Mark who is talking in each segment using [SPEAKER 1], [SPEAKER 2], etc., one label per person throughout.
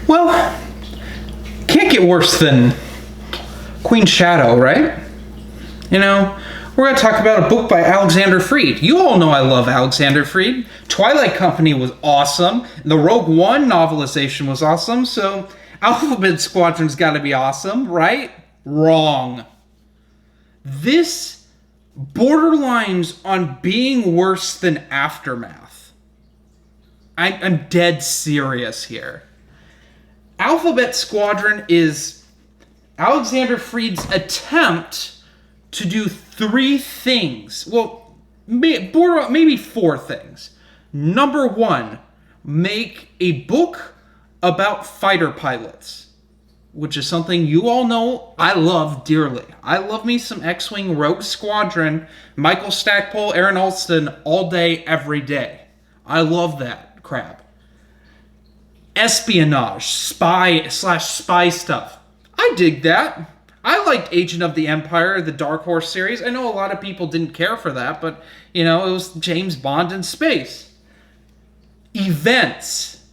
[SPEAKER 1] Well, can't get worse than Queen Shadow, right? You know, we're going to talk about a book by Alexander Freed. You all know I love Alexander Freed. Twilight Company was awesome. The Rogue One novelization was awesome. So Alphabet Squadron's got to be awesome, right? Wrong. This borderlines on being worse than Aftermath. I'm dead serious here. Alphabet Squadron is Alexander Freed's attempt to do three things. Well, maybe four things. Number one, make a book about fighter pilots, which is something you all know I love dearly. I love me some X-Wing Rogue Squadron, Michael Stackpole, Aaron Alston all day, every day. I love that crap. Espionage, spy stuff. I dig that. I liked Agent of the Empire, the Dark Horse series. I know a lot of people didn't care for that, but, you know, it was James Bond in space. Events.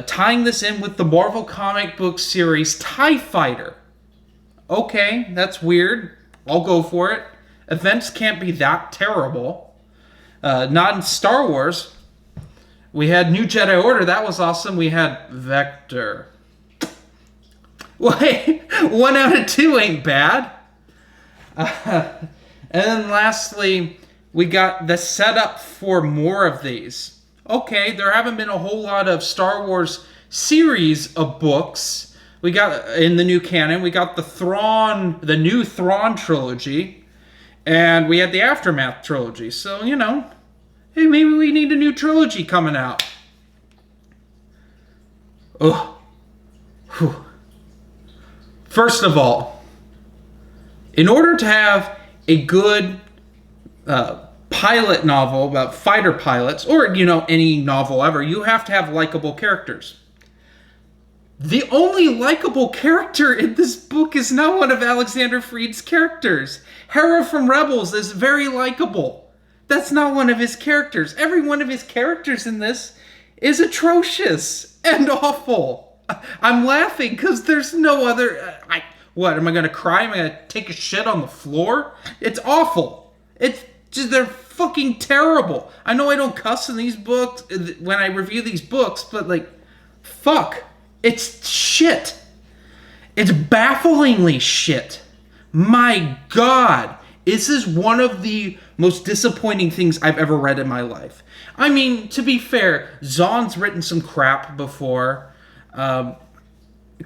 [SPEAKER 1] Tying this in with the Marvel comic book series TIE Fighter. Okay, that's weird. I'll go for it. Events can't be that terrible. Not in Star Wars. We had New Jedi Order. That was awesome. We had Vector. Well, hey, 1 out of 2 ain't bad. And then lastly, we got the setup for more of these. Okay, there haven't been a whole lot of Star Wars series of books. We got, in the new canon, we got the new Thrawn trilogy, and we had the Aftermath trilogy. So, you know, hey, maybe we need a new trilogy coming out. Oh. Whew. First of all, in order to have a good pilot novel about fighter pilots, or, you know, any novel ever, you have to have likable characters. The only likable character in this book is not one of Alexander Freed's characters. Hera from Rebels is very likable. That's not one of his characters. Every one of his characters in this is atrocious and awful. I'm laughing because there's no other... What, am I going to cry? Am I going to take a shit on the floor? It's awful. It's just, they're fucking terrible. I know I don't cuss in these books when I review these books, but, like, fuck. It's shit. It's bafflingly shit. My God. This is one of the most disappointing things I've ever read in my life. I mean, to be fair, Zahn's written some crap before.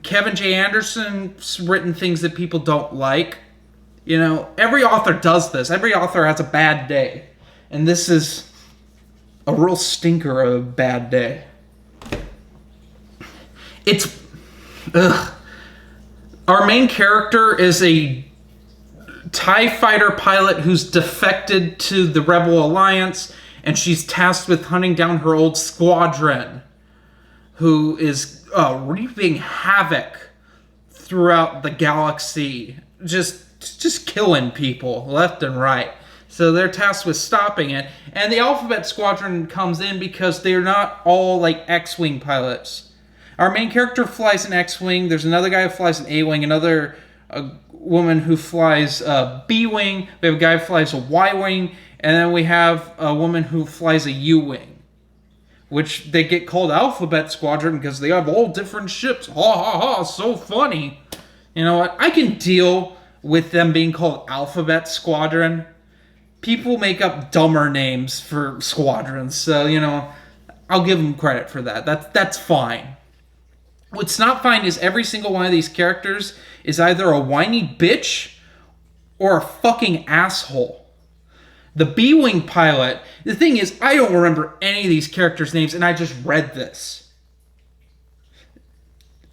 [SPEAKER 1] Kevin J. Anderson's written things that people don't like. You know, every author does this. Every author has a bad day. And this is a real stinker of a bad day. It's... Ugh. Our main character is a TIE fighter pilot who's defected to the Rebel Alliance, and she's tasked with hunting down her old squadron, who is reaping havoc throughout the galaxy, just killing people left and right. So they're tasked with stopping it, and the Alphabet Squadron comes in because they're not all like X-Wing pilots. Our main character flies an X-Wing, there's another guy who flies an A-Wing, another woman who flies a B-Wing, we have a guy who flies a Y-Wing, and then we have a woman who flies a U-Wing, which they get called Alphabet Squadron because they have all different ships. Ha ha ha, so funny. You know what? I can deal with them being called Alphabet Squadron. People make up dumber names for squadrons, so, you know, I'll give them credit for that. That's fine. What's not fine is every single one of these characters is either a whiny bitch or a fucking asshole. The B-Wing pilot, the thing is, I don't remember any of these characters' names, and I just read this.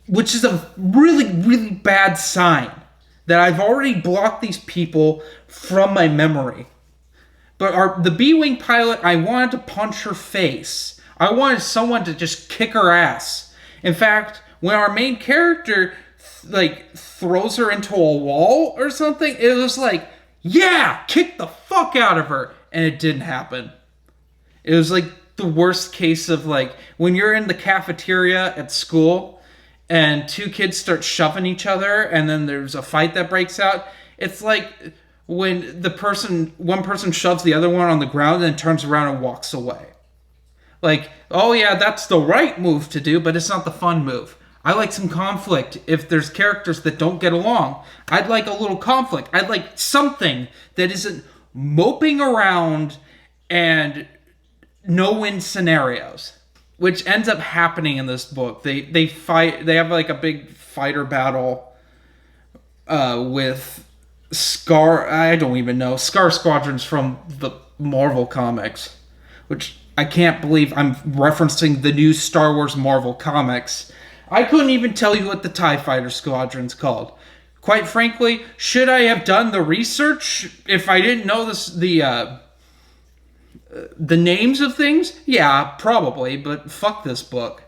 [SPEAKER 1] Which is a really, really bad sign that I've already blocked these people from my memory. But the B-Wing pilot, I wanted to punch her face. I wanted someone to just kick her ass. In fact, when our main character, throws her into a wall or something, it was like, yeah, kick the fuck out of her. And it didn't happen. It was like the worst case of, like, when you're in the cafeteria at school and two kids start shoving each other, and then there's a fight that breaks out. It's like when one person shoves the other one on the ground and then turns around and walks away. Like, oh yeah, that's the right move to do, but it's not the fun move. I like some conflict. If there's characters that don't get along, I'd like a little conflict. I'd like something that isn't moping around and no-win scenarios, which ends up happening in this book. They fight. They have like a big fighter battle with Scar. I don't even know. Scar Squadrons from the Marvel comics, which I can't believe I'm referencing the new Star Wars Marvel comics. I couldn't even tell you what the TIE Fighter Squadron's called. Quite frankly, should I have done the research if I didn't know the names of things? Yeah, probably, but fuck this book.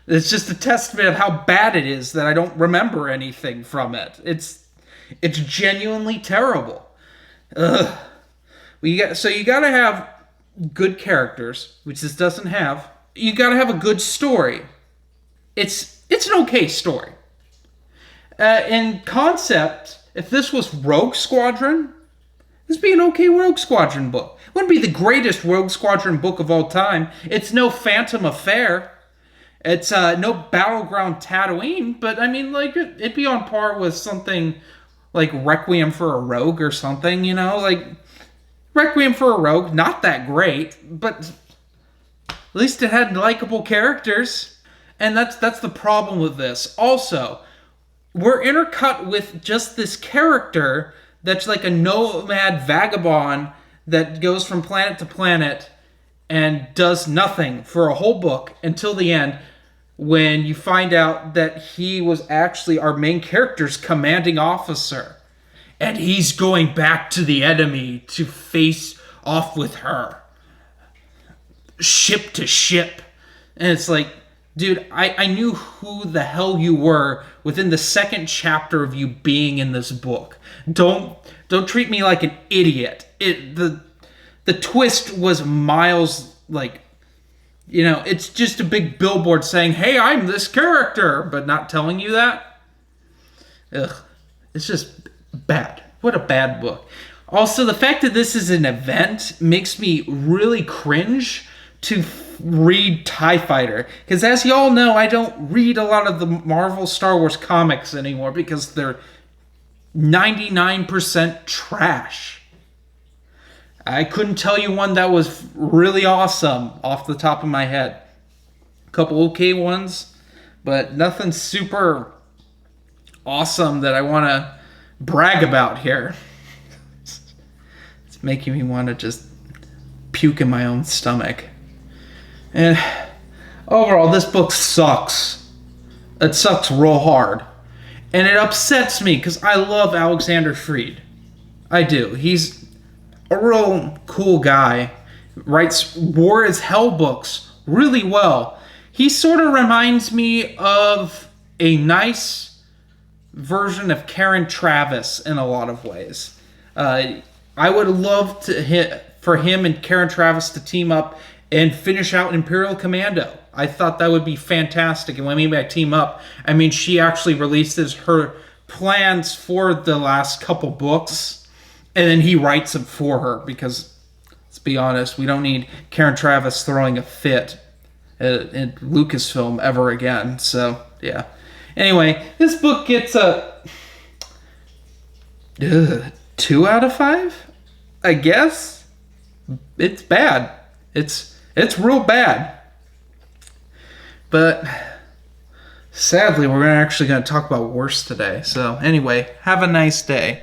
[SPEAKER 1] It's just a testament of how bad it is that I don't remember anything from it. It's genuinely terrible. Ugh. So you gotta have good characters, which this doesn't have. You gotta have a good story. It's an okay story. In concept, if this was Rogue Squadron, this would be an okay Rogue Squadron book. It wouldn't be the greatest Rogue Squadron book of all time. It's no Phantom Affair. It's no Battleground Tatooine, but I mean, like, it'd be on par with something like Requiem for a Rogue or something, you know? Like, Requiem for a Rogue, not that great, but at least it had likable characters. And that's the problem with this. Also, we're intercut with just this character that's like a nomad vagabond that goes from planet to planet and does nothing for a whole book until the end, when you find out that he was actually our main character's commanding officer. And he's going back to the enemy to face off with her. Ship to ship. And it's like, dude, I knew who the hell you were within the second chapter of you being in this book. Don't treat me like an idiot. The twist was miles, like, you know, it's just a big billboard saying, hey, I'm this character, but not telling you that. Ugh. It's just bad. What a bad book. Also, the fact that this is an event makes me really cringe to read TIE Fighter. Because as you all know, I don't read a lot of the Marvel Star Wars comics anymore because they're 99% trash. I couldn't tell you one that was really awesome off the top of my head. A couple okay ones, but nothing super awesome that I want to brag about here. It's making me want to just puke in my own stomach. And overall, this book sucks. It sucks real hard. And it upsets me because I love Alexander Freed. I do. He's a real cool guy. Writes War is Hell books really well. He sort of reminds me of a nice version of Karen Traviss in a lot of ways. I would love for him and Karen Traviss to team up and finish out Imperial Commando. I thought that would be fantastic. And when I mean by team up, I mean she actually releases her plans for the last couple books, and then he writes them for her, because, let's be honest, we don't need Karen Traviss throwing a fit in Lucasfilm ever again. So, yeah. Anyway, this book gets a 2 out of 5, I guess. It's bad. It's real bad. But sadly, we're actually going to talk about worse today. So anyway, have a nice day.